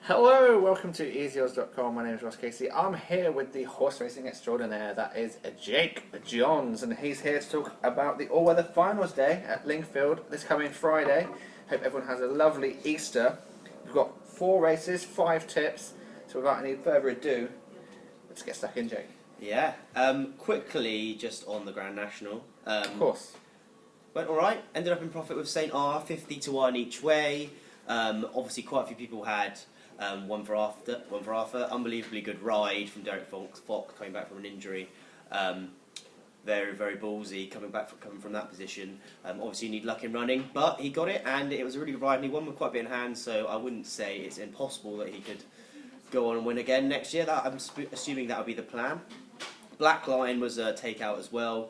Hello, welcome to easyodds.com. My name is Ross Casey. I'm here with the horse racing extraordinaire, that is Jake Johns, and he's here to talk about the all-weather finals day at Lingfield this coming Friday. Hope everyone has a lovely Easter. We've got 4 races, 5 tips, so without any further ado, let's get stuck in, Jake. Yeah, quickly just on the Grand National. Of course. Went alright, ended up in profit with St R, 50 to 1 each way. Obviously quite a few people had one for Arthur. Unbelievably good ride from Derek Fox coming back from an injury. Very, very ballsy coming from that position. Obviously you need luck in running, but he got it and it was a really good ride and he won with quite a bit in hand, so I wouldn't say it's impossible that he could go on and win again next year. I'm assuming that would be the plan. Black Line was a takeout as well.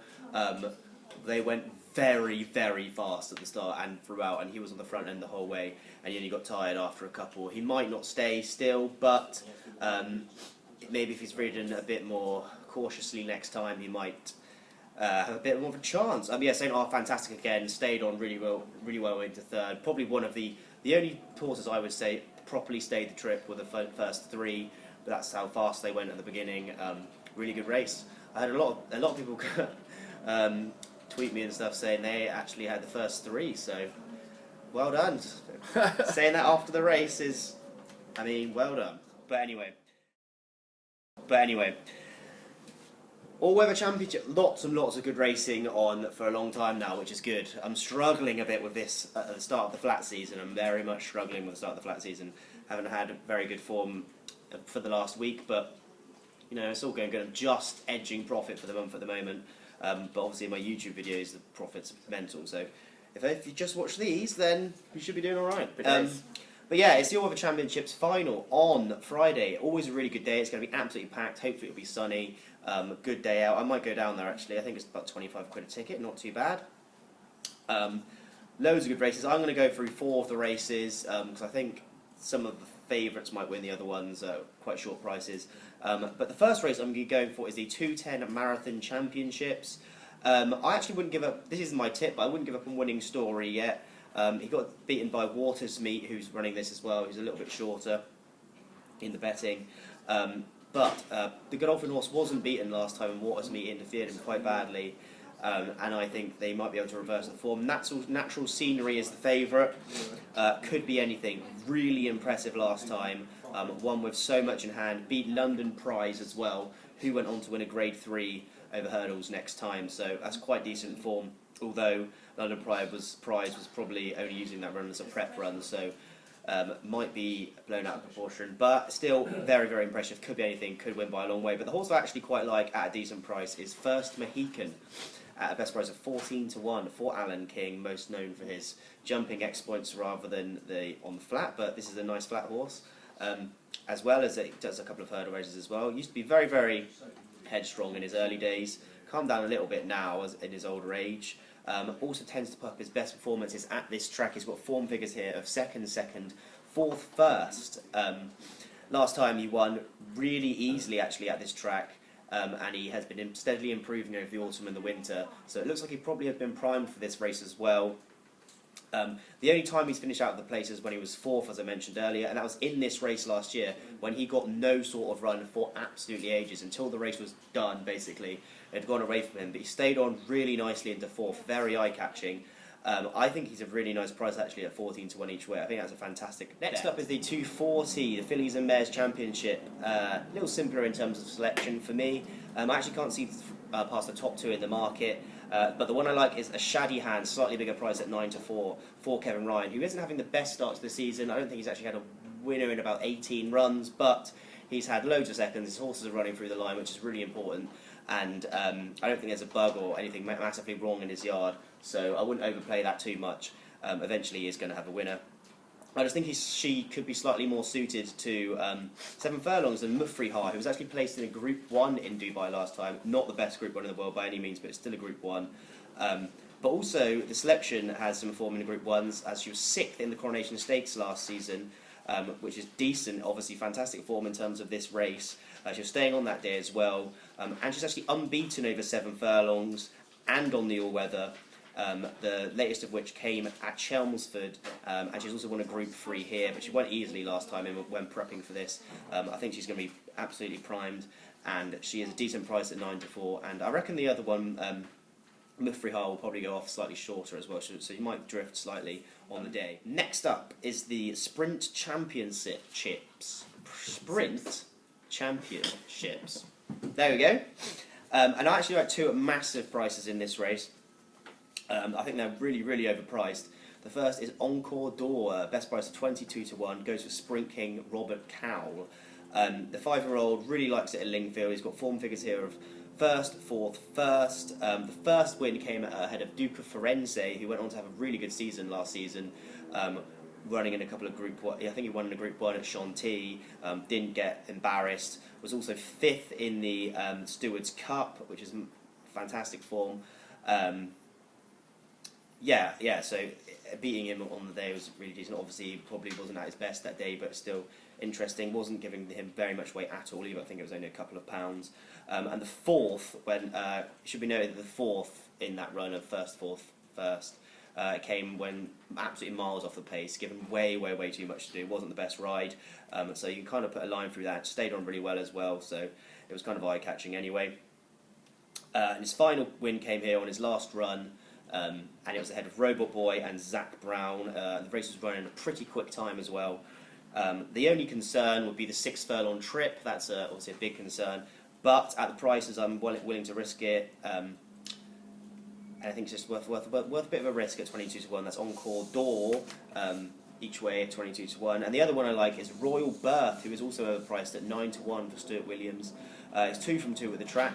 They went very, very fast at the start and throughout, and he was on the front end the whole way, and he only got tired after a couple. He might not stay still, but maybe if he's ridden a bit more cautiously next time, he might have a bit more of a chance. Yeah, St R fantastic again, stayed on really well into third. Probably one of the only horses I would say properly stayed the trip were the first 3, but that's how fast they went at the beginning. Really good race. I had a lot of people tweet me and stuff saying they actually had the first 3, so well done. Saying that after the race is, I mean, well done. But anyway, all-weather championship, lots and lots of good racing on for a long time now, which is good. I'm struggling a bit with this at the start of the flat season. I'm very much struggling with the start of the flat season. Haven't had very good form for the last week, but you know, it's all going good. I'm just edging profit for the month at the moment. But obviously in my YouTube videos, the profit's mental. So if you just watch these, then you should be doing all right. But yeah, it's the All-Weather Championships final on Friday. Always a really good day. It's going to be absolutely packed. Hopefully it'll be sunny. Good day out. I might go down there actually. I think it's about 25 quid a ticket. Not too bad. Loads of good races. I'm going to go through 4 of the races because I think some of the favourites might win the other ones, quite short prices. But the first race I'm going to be going for is the 210 Marathon Championships. I actually wouldn't give up, this isn't my tip, but I wouldn't give up on winning Story yet. He got beaten by Watersmeet, who's running this as well, who's a little bit shorter in the betting. But the Godolphin horse wasn't beaten last time and Watersmeet interfered him quite badly. And I think they might be able to reverse the form. Natural Scenery is the favourite. Could be anything. Really impressive last time. Won with so much in hand. Beat London Prize as well, who went on to win a Grade 3 over hurdles next time. So that's quite decent form. Although London Prize was probably only using that run as a prep run, so might be blown out of proportion. But still very, very impressive. Could be anything. Could win by a long way. But the horse I actually quite like at a decent price is First Mohican, at a best price of 14 to 1 for Alan King, most known for his jumping exploits rather than on the flat, but this is a nice flat horse, as well as it does a couple of hurdle races as well. Used to be very, very headstrong in his early days, calmed down a little bit now in his older age. Also tends to put up his best performances at this track. He's got form figures here of second, 4th, 1st. Last time he won really easily actually at this track. And he has been steadily improving over the autumn and the winter, so it looks like he probably has been primed for this race as well. The only time he's finished out of the place is when he was 4th, as I mentioned earlier, and that was in this race last year, when he got no sort of run for absolutely ages, until the race was done, basically. It had gone away from him, but he stayed on really nicely into 4th, very eye-catching. I think he's a really nice price actually at 14 to 1 each way. I think that's a fantastic. Next up is the 240, the Fillies and Mares Championship. A little simpler in terms of selection for me. I actually can't see past the top 2 in the market. But the one I like is a Shaddy Hand, slightly bigger price at 9 to 4 for Kevin Ryan, who isn't having the best start to the season. I don't think he's actually had a winner in about 18 runs, but he's had loads of seconds. His horses are running through the line, which is really important. And I don't think there's a bug or anything massively wrong in his yard, so I wouldn't overplay that too much. Eventually he is going to have a winner. I just think she could be slightly more suited to 7 furlongs than Mufrihar, who was actually placed in a Group 1 in Dubai last time. Not the best Group 1 in the world by any means, but it's still a Group 1. But also the selection has some form in the Group 1s, as she was 6th in the Coronation Stakes last season, which is decent, obviously fantastic form in terms of this race. She was staying on that day as well, and she's actually unbeaten over 7 furlongs and on the all-weather. The latest of which came at Chelmsford, and she's also won a Group 3 here, but she won easily last time when prepping for this. I think she's going to be absolutely primed, and she is a decent price at 9-4, and I reckon the other one, Muffrey Hall, will probably go off slightly shorter as well, so you might drift slightly on the day. Next up is the Sprint Championships. Sprint Championships. There we go. And I actually like two massive prices in this race. I think they're really, really overpriced. The first is Encore d'Or, best price of 22-1, goes for Sprint King Robert Cowell. The 5-year-old really likes it at Lingfield. He's got form figures here of first, fourth, first. The first win came ahead of Duke of Firenze, who went on to have a really good season last season, running in a couple of Group 1. I think he won in a Group 1 at Chantilly, didn't get embarrassed. Was also 5th in the Stewards Cup, which is fantastic form. So beating him on the day was really decent. Obviously, he probably wasn't at his best that day, but still interesting. Wasn't giving him very much weight at all either. I think it was only a couple of pounds. And the fourth, it should be noted that the fourth in that run of first, fourth, first, came when absolutely miles off the pace, given way, way, way too much to do. It wasn't the best ride, so you can kind of put a line through that. Stayed on really well as well, so it was kind of eye-catching anyway. And his final win came here on his last run, and it was ahead of Robot Boy and Zach Brown. The race was running a pretty quick time as well. The only concern would be the 6 furlong trip. That's obviously a big concern, but at the prices I'm willing to risk it. And I think it's just worth a bit of a risk at 22-1. That's Encore d'Or, each way at 22-1. And the other one I like is Royal Birth, who is also overpriced at 9-1 for Stuart Williams. It's 2 from 2 at the track,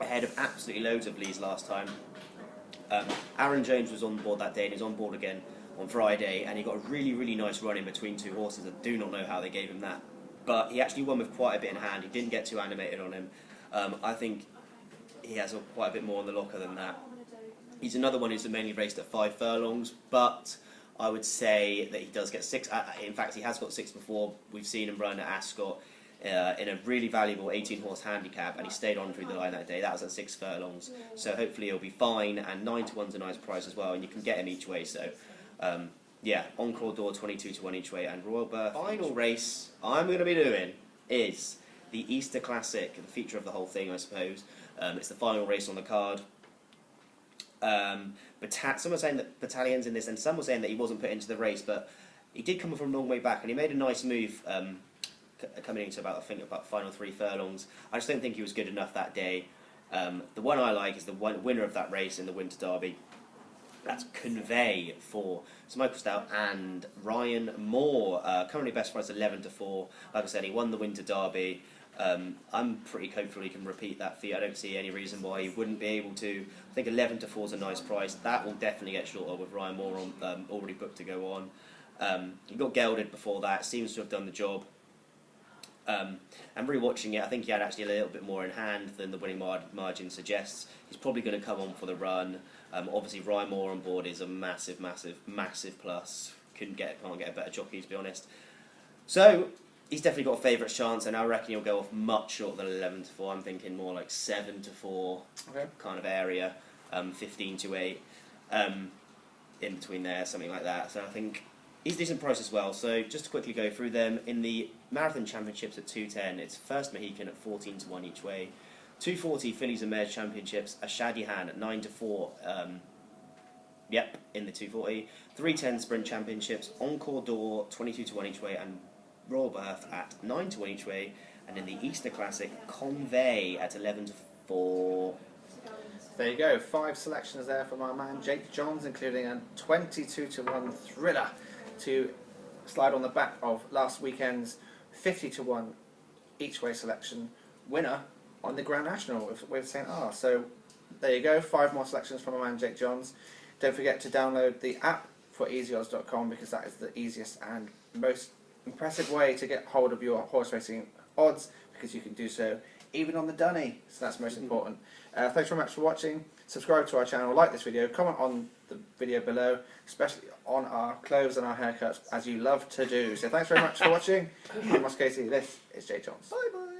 ahead of absolutely loads of Lees last time. Aaron Jones was on board that day, and he's on board again on Friday, and he got a really, really nice run in between 2 horses. I do not know how they gave him that, but he actually won with quite a bit in hand. He didn't get too animated on him. I think he has quite a bit more on the locker than that. He's another one who's mainly raced at 5 furlongs, but I would say that he does get 6. In fact, he has got 6 before. We've seen him run at Ascot in a really valuable 18-horse handicap, and he stayed on through the line that day. That was at 6 furlongs, so hopefully he'll be fine. And 9-1's a nice price as well, and you can get him each way. So, Encore d'Or 22-1 each way, and Royal Birth. Final race I'm going to be doing is the Easter Classic, the feature of the whole thing, I suppose. It's the final race on the card. Some were saying that Battalion's in this, and some were saying that he wasn't put into the race, but he did come from a long way back, and he made a nice move coming into about final 3 furlongs. I just don't think he was good enough that day. The one I like is the winner of that race in the Winter Derby. That's Convey for Sir Michael Stout and Ryan Moore. Currently best price 11-4. Like I said, he won the Winter Derby. I'm pretty hopeful he can repeat that feat. I don't see any reason why he wouldn't be able to. I think 11-4 is a nice price. That will definitely get shorter with Ryan Moore on, already booked to go on. He got gelded before that. Seems to have done the job. And rewatching it, I think he had actually a little bit more in hand than the winning margin suggests. He's probably going to come on for the run. Obviously, Ryan Moore on board is a massive, massive, massive plus. Can't get a better jockey, to be honest. So he's definitely got a favourite chance, and I reckon he'll go off much shorter than 11-4. I'm thinking more like 7-4 kind of area, 15-8, in between there, something like that. So I think he's a decent price as well. So just to quickly go through them, in the Marathon Championships at 210, it's First Mohican at 14-1 each way. 240 Fillies and Mares Championships, a Shaddy Hand at 9-4. In the 240. 310 Sprint Championships, Encore d'Or 22-1 each way, and Royal Birth at 9-1 each way. And in the Easter Classic, Convey at 11-4. There you go, 5 selections there from our man Jake Johns, including a 22-1 thriller to slide on the back of last weekend's 50-1 each way selection winner on the Grand National with St. R. So there you go, 5 more selections from our man Jake Johns. Don't forget to download the app for easyodds.com, because that is the easiest and most impressive way to get hold of your horse racing odds, because you can do so even on the dunny, so that's most important. Thanks very much for watching. Subscribe to our channel, like this video, comment on the video below, especially on our clothes and our haircuts, as you love to do. So thanks very much for watching. I'm Ross Casey, this is Jay Johns. Bye bye.